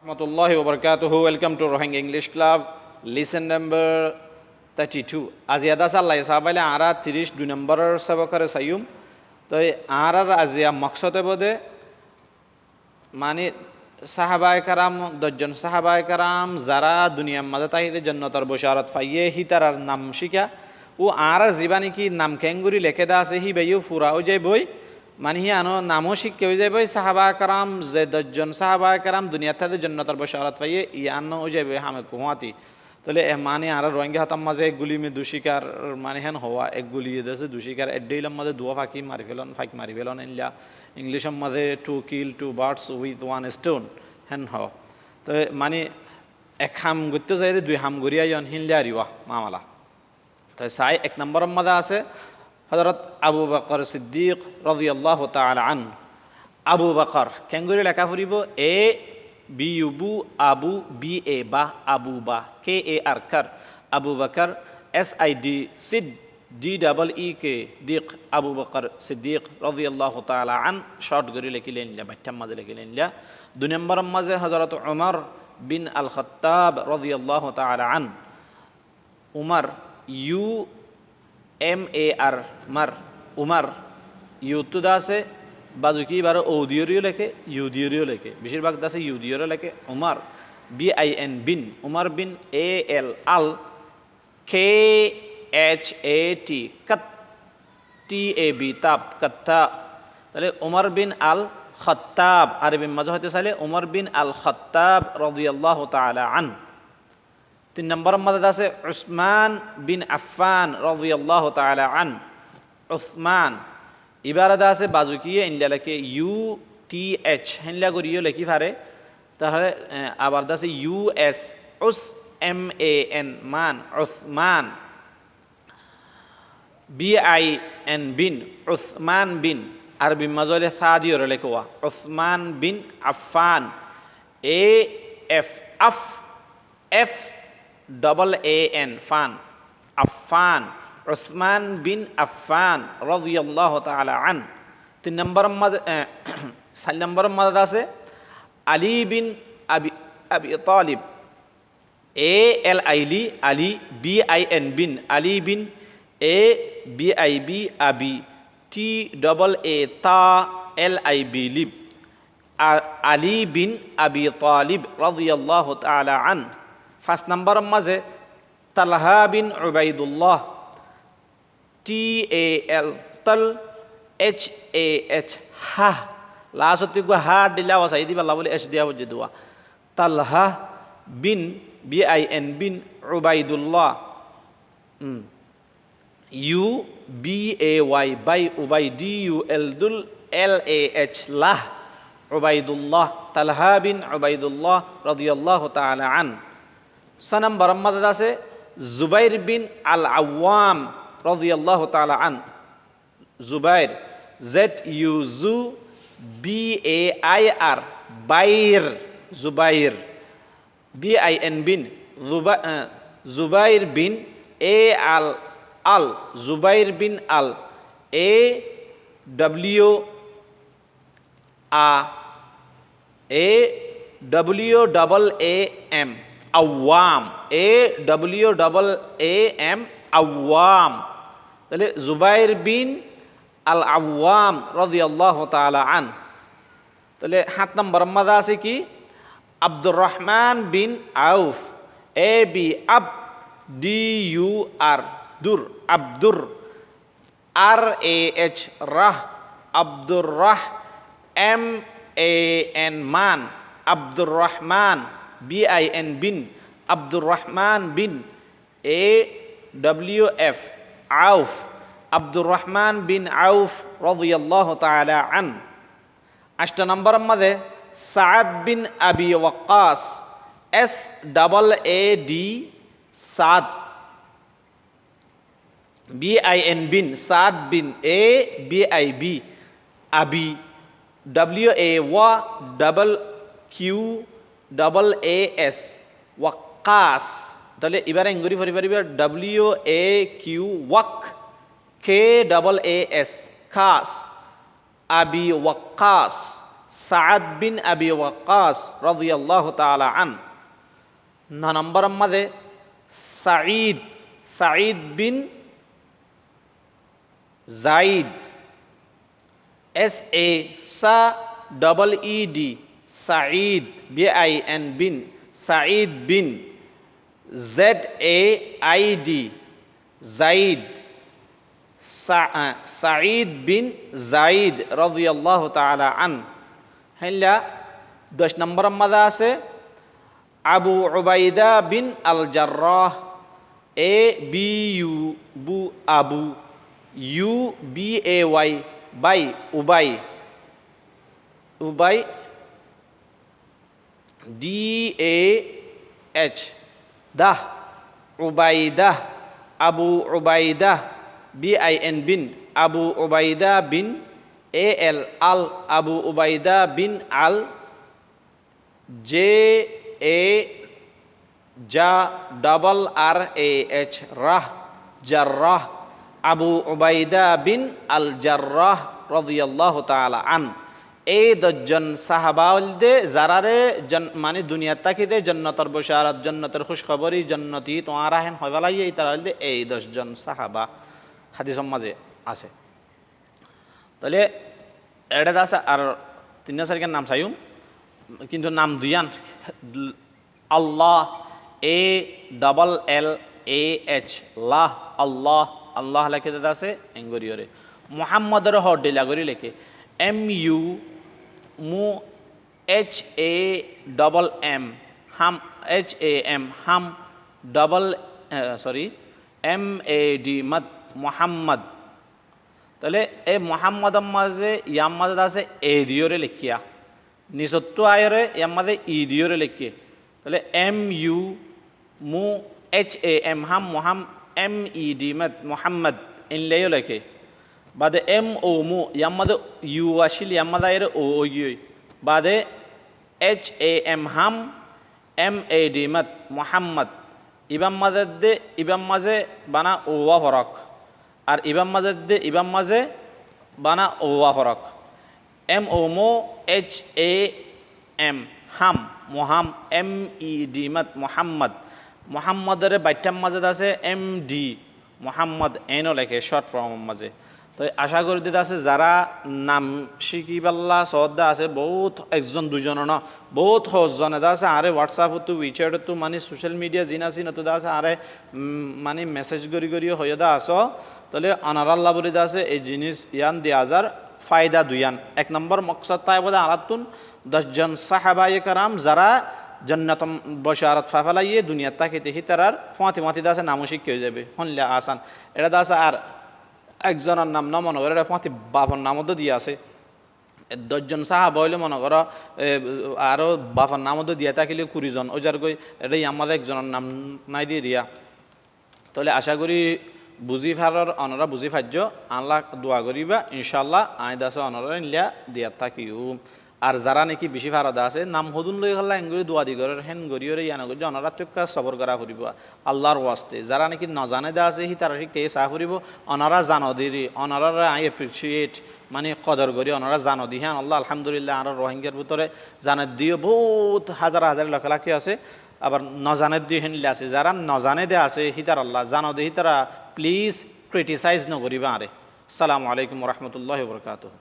Rahmatullahi wa barakatuhu. Welcome to Rohingya English Club. Lesson number 32. Aziyada sallai sahabale ara 32 number sabakare sayum. তো আরার আজিয়া মকসদে বোধে মানে সাহাবায়ে কারাম 10 জন সাহাবায়ে কারাম যারা দুনিয়ার মাঝে তাহিদে জান্নাতের বশারত পাইয়ে হি তারার নাম শিখা ও আরা জীবানি কি নাম কেঙ্গুরি লেখে দা আছে হি বাইও ফুরা ও যাই বই মানে হি আনো নামও শিখকে হয়ে যাবে সাহাবায়ে কারাম যে 10 জন সাহাবায়ে কারাম দুনিয়ার তাহিদে জান্নাতের বশারত পাইয়ে ই আনো ও যাবে হামে কুমাতি তাহলে মানে আর রোহিঙ্গা হাতাম মাঝে একগুলি মে দুশিকার মানে হেন হওয়া একগুলি দেশে দুশিকার এডেইলাম মাঝে দুয়া ফাঁকি মারি ফেলন এনলা ইংলিশের মাঝে to kill two birds with one stone হেন হওয়া তো মানে এক হাম করতে যাই দুই হাম গড়িয়া ইয়ন হিনলে আরিওয়া মামালা তো সাই এক নম্বরের মাঝে আছে হযরত আবু বকর সিদ্দিক রাদিয়াল্লাহু তাআলা আন আবু বকর কেঙ্গুরি লেখা ফুরিব এ বিউবু আবু বি এ বা আবু বা কে এ আর কার আবু বকর SID সিদ DEEK দিক আবু বকর সিদ্দিক রাদিয়াল্লাহু তাআলা আন শর্ট করে লিখিলেন বাচ্চার মাঝে লিখিলেন দুই নম্বরের মাঝে হযরত উমর বিন আল খাত্তাব রাদিয়াল্লাহু তাআলা আন উমর UMAR মার উমর ইউতু দাসে বাজুকি বারো ঔদিয়রিও লেখে ইউদিয়রিও লেখে বেশিরভাগ দাসে ইউদিয়রও লেখে উমার BIN বিন উমার বিন AL আল KHAT কাত TAB তাব কাত্তা তাহলে উমর বিন আল খাত্তাব আরবি মাঝে হতে চাইলে উমর বিন আল খাত্তাব রাদিয়াল্লাহু তাআলা আন তিন নম্বর মধ্যে আছে উসমান বিন আফফান রাদিয়াল্লাহু তাআলা আন উসমান ইবারাদা আছে বাজুকিয়ে ইনলা লেখে UTH হেনলা করিও লেখি পারে তাহলে আবার দাসে US USMAN মান উসমান BIN বিন উসমান বিন আরবি মাজলে সাদিয়র লেখোয়া উসমান বিন আফফান AF আফ FAAN ফান আফফান উসমান বিন আফফান রাদিয়াল্লাহু তাআলা আন তিন নম্বর মাঝে চার নম্বর মাঝে আছে আলী বিন আবি তালিব ALILI আলী BIN বিন আলী বিন ABIB আবি TAA তা LIB লিব আলী বিন আবি তালিব রাদিয়াল্লাহু তাআলা আন পাঁচ নম্বর মাঝে তালহা বিন উবাইদুল্লাহ TAL তল HAH হা লাস্ট হা দিলা ওয়াসাই দিবা বলে এস দিয়া বুঝে দেওয়া Talha bin BIN bin Ubaidullah UBAY বাই উবাই DUL দুল LAH লাহ উবাইদুল্লাহ তালহা বিন উবাইদুল্লাহ রাদিয়াল্লাহু তাআলা আন সানাম বারাম্মাদ আছে জুবাইর বিন আল আওয়াম রাদিয়াল্লাহু তাআলা আন জুবাইর ZUBAIR বাইর জুবাইর BIN বিন জুবাইর বিন AL আল জুবাইর বিন আল AWAM আওয়াম AWAM আওয়াম তাহলে জুবাইর বিন আল আওয়াম রাদিয়াল্লাহু তাআলা আন তাহলে সাত নম্বর মাঝে আছে কি আব্দুর রহমান বিন আউফ AB আব DUR দুর আব্দুর RAH রাহ আব্দুর রাহ MAN মান আব্দুর রহমান BIN বিন আব্দুর রহমান বিন AWF আউফ আব্দুর রহমান বিন আউফ রাদিয়াল্লাহু তাআলা আন আট নম্বর মধ্যে সাদ বিন আবি ওয়াক্কাস SAAD সাদ BIN বিন সাদ বিন ABIB আবি WAQAS ওয়াক্কাস তাহলে এবারে ইংরেজি পড়ি পারিবা WAQ ওয়াক KAAS খাস আবি ওয়াক্কাস সাদ বিন আবি ওয়াক্কাস রাদিয়াল্লাহু তাআলা আন। 9 নম্বরের মধ্যে সাঈদ বিন জাইদ, SAEED, সাঈদ BIN বিন, সাঈদ বিন ZAID, জাইদ, সাঈদ বিন জাইদ রাদিয়াল্লাহু তাআলা আন। হ্যাঁ, 10 নম্বরের মধ্যে আছে Abu Ubaida bin al Jarrah, ABU বু আবু, UBAY বাই উবাই DAH দাহ, Ubaidah, Abu Ubaidah BIN bin, Abu Ubaida bin AL al, Abu Ubaida bin al, JA জা ডাবল RAH রাহ, Jarrah, Abu Ubaida bin al Jarrah রাদিয়াল্লাহু তাআলা আন। এই 10 জন সাহাবাওয়ালদে যারারে মানে দুনিয়ার তাকিদে জান্নাতের বশারাত, জান্নাতের খুশখবরি, জান্নাতি তোমরা হেন হইবালাই, এই তারা হইলে এই 10 জন সাহাবা হাদিসের মাঝে আছে। তাহলে এটা আছে। আর 3 তারিখের নাম চাইম, কিন্তু নাম দুইয়ান, আল্লাহ ALLAH লাহ, আল্লাহ, আল্লাহ লেখে দাদা আছে এঙ্গরিয়রে। মুহাম্মদের হ ডিলাগরি লেখে MU মু HAMM হাম, HAM হাম, MAD মদ, মুহাম্মদ। তাহলে এই মুহাম্মদের মাঝে ইয়ার মাঝে আছে এ দিয়রে লেখিয়া, নিচত্ব আয়রে ইয়ার মাঝে ই দিয়রে লেখিয়ে। তাহলে MU মু HAM হাম, MED মদ, মুহাম্মদ ইনলেও লেখে। বাদে MO মু ইয়ার মাঝে ইউ আসিল, ইয়ার মাঝে আয়রে ও ইউই। বাদে HAM হাম, MAD মদ, মুহাম্মদ। ইবাম মাঝে বানা ওয়া ফরক, আর ইবাম মাঝে বানা ওয়া ফরক। MO মো HAM হাম, MED মদ, মুহাম্মদ। মুহাম্মদের বাইটার মাঝে আছে MD মুহাম্মদ, এনও লেখে শর্ট ফর্মের মাঝে। তো আশা করি দিতে আছে যারা নাম শিকিবাল্লা সদ্দা আছে বহুত, একজন দুজন ন বহুত সজন এটা আছে। আরে হোয়াটসঅ্যাপতো উইচ্যাটতো মানে সোশ্যাল মিডিয়া জিন আছে নতুন আছে, আরে মানে মেসেজ করি হয়ে দা আস। তাহলে আনারাল্লা বলে আছে এই জিনিস ইয়ান দিয়ে হাজার ফায়দা দুইয়ান। 1 নম্বর মকসদ তাই বোধ আরাতুন 10 জন সাহাবায়ে কারাম যারা জান্নাতম বশারত ফাফালাইয়ে দুনিয়ার তাকে দেখি তারার ফাঁতি দাসে নামও শিক্ষা হয়ে যাবে, হনলে আসান এটা দাস। আর একজনের নাম না মনে করে এটা ফাঁতি বাপর নামও তো দিয়ে আছে। 10 জন সাহাবা হইলে মনে করো আরও বাপর নামও তো দিয়া থাকিলে 20 জন, ওই যার কই এটাই আমাদের একজনের নাম নাই দিয়ে দিয়া। তাহলে আশা করি বুঝি ফারার অনরা বুঝি ফাজ্য আল্লাহ দোয়া করিবা ইনশাল্লাহ আয় দাসে অনরা ইনলিয়া দিয়া থাকিও। আর যারা নাকি বেশি ফারাদা আছে নাম হদুন লই হল্লা এঙ্গুরি দোয়া দিগরের হেন গরিয়রে ইয়ান করি অনরা চক্কা সবর করা ফুরিব আল্লাহর ওয়াস্তে। যারা নাকি নজানে দা আছে হি তারা ঠিক চাহ ফুরিব, অনরা জানো দিদি, অনরা আই এপ্রিসিয়েট মানে কদর করি, অনরা জানো দি। হ্যাঁ আল্লাহ আলহামদুলিল্লাহ আর রোহিঙ্গার ভিতরে জানের দিও বহুত হাজার হাজার লাখ লাখি আছে, আবার নজানের দিয়ে হেনলে আছে। যারা নজানে দে আছে হিতার আল্লাহ জানো দে হিতারা প্লিজ ক্রিটিসাইজ নকরিবা আরে। আসসালামু আলাইকুম রহমতুল্লাহ বরকাতুহ।